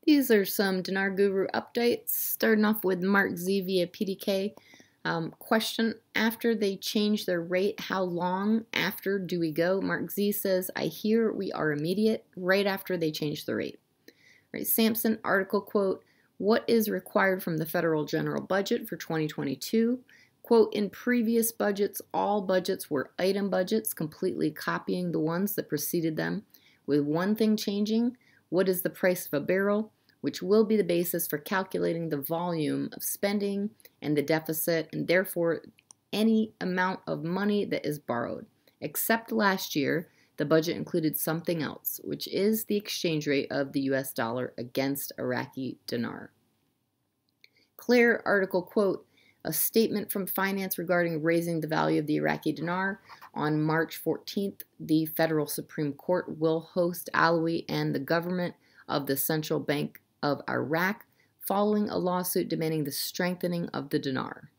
These are some Dinar Guru updates, starting off with Mark Z via PDK. Question, after they change their rate, how long after do we go? Mark Z says, I hear we are immediate, right after they change the rate. Right, Sampson article quote, what is required from the federal general budget for 2022? Quote, in previous budgets, all budgets were item budgets, completely copying the ones that preceded them, with one thing changing, what is the price of a barrel, which will be the basis for calculating the volume of spending and the deficit, and therefore any amount of money that is borrowed. Except last year, the budget included something else, which is the exchange rate of the US dollar against Iraqi dinar. Claire article quote, a statement from finance regarding raising the value of the Iraqi dinar. On March 14th, the Federal Supreme Court will host Alawi and the government of the Central Bank of Iraq following a lawsuit demanding the strengthening of the dinar.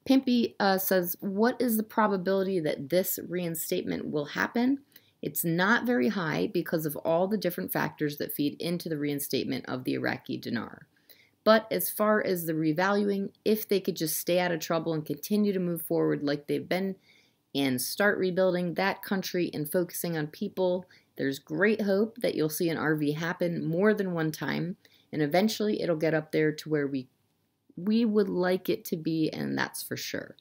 Pimpy says, what is the probability that this reinstatement will happen? It's not very high because of all the different factors that feed into the reinstatement of the Iraqi dinar. But as far as the revaluing, if they could just stay out of trouble and continue to move forward like they've been and start rebuilding that country and focusing on people, there's great hope that you'll see an RV happen more than one time, and eventually it'll get up there to where we would like it to be, and that's for sure.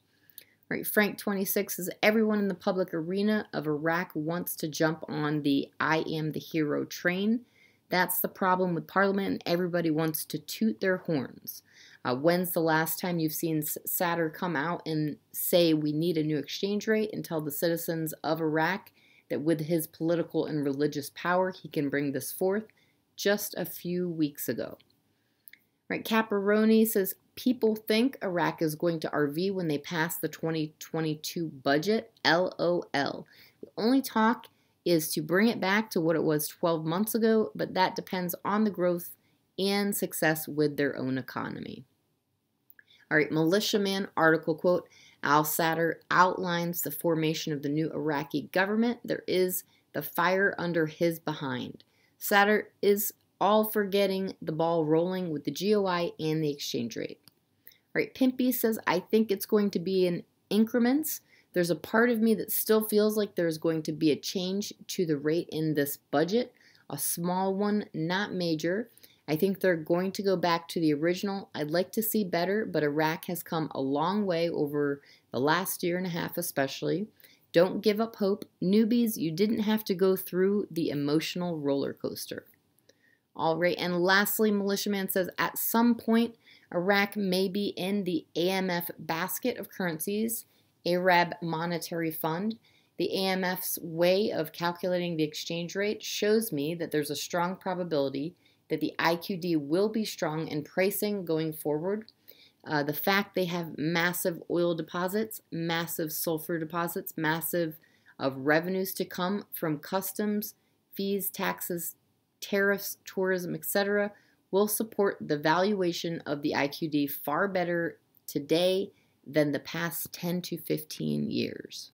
Right, Frank 26 says, everyone in the public arena of Iraq wants to jump on the I am the hero train. That's the problem with Parliament, and everybody wants to toot their horns. When's the last time you've seen Sadr come out and say we need a new exchange rate and tell the citizens of Iraq that with his political and religious power he can bring this forth? Just a few weeks ago. Right, Caparoni says, people think Iraq is going to RV when they pass the 2022 budget. LOL. The only talk is to bring it back to what it was 12 months ago, but that depends on the growth and success with their own economy. All right, Militiaman article quote, al-Sadr outlines the formation of the new Iraqi government. There is the fire under his behind. Sadr is all for getting the ball rolling with the GOI and the exchange rate. All right, Pimpy says, I think it's going to be in increments. There's a part of me that still feels like there's going to be a change to the rate in this budget, a small one, not major. I think they're going to go back to the original. I'd like to see better, but Iraq has come a long way over the last year and a half especially. Don't give up hope. Newbies, you didn't have to go through the emotional roller coaster. All right, and lastly, Militiaman says, at some point, Iraq may be in the AMF basket of currencies, Arab Monetary Fund. The AMF's way of calculating the exchange rate shows me that there's a strong probability that the IQD will be strong in pricing going forward. The fact they have massive oil deposits, massive sulfur deposits, massive of revenues to come from customs, fees, taxes, tariffs, tourism, etc., will support the valuation of the IQD far better today than the past 10 to 15 years.